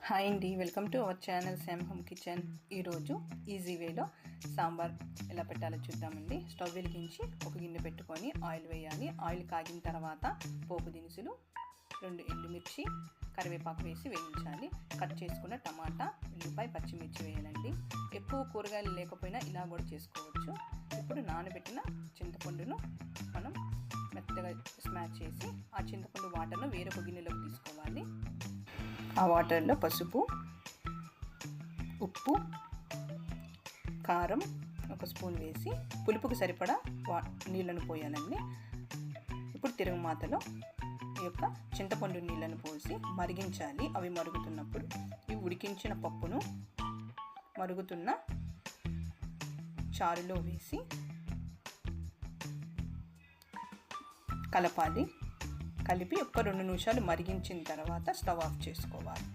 Hi అండి, welcome to our channel Sam home kitchen. ఈరోజు easy వేలో సాంబార్ ఎలా పెట్టాలో చూద్దామండి. స్టవ్ వెలిగించి ఒక గిన్నె పెట్టుకొని ఆయిల్ వేయాలి. ఆయిల్ కాగిన తర్వాత పోపు దినుసులు, 2 ఎండుమిర్చి, కరివేపాకు వేసి వేయించాలి. కట్ చేసుకున్న టమాటా, ఉల్లిపాయ, పచ్చిమిర్చి వేయాలండి. ఎక్కువ కూరగాయలు లేకపోయినా ఇలా కూడా చేసుకోవచ్చు. ఇప్పుడు నానబెట్టిన చింతపండును మనం మెత్తగా స్మాష్ చేసి ఆ చింతపండు వాటర్ను వేరొక గిన్నెలోకి తీసుకోవాలి. ఆ వాటర్లో పసుపు, ఉప్పు, కారం 1 స్పూన్ వేసి పులుపుకు సరిపడా నీళ్ళను పోయాలండి. ఇప్పుడు తిరుగుమాతలో ఈ యొక్క చింతపండు నీళ్ళను పోసి మరిగించాలి. అవి మరుగుతున్నప్పుడు ఈ ఉడికించిన పప్పును మరుగుతున్న చారులో వేసి కలపాలి. కలిపి 2 నిమిషాలు మరిగించిన తర్వాత స్టవ్ ఆఫ్ చేసుకోవాలి.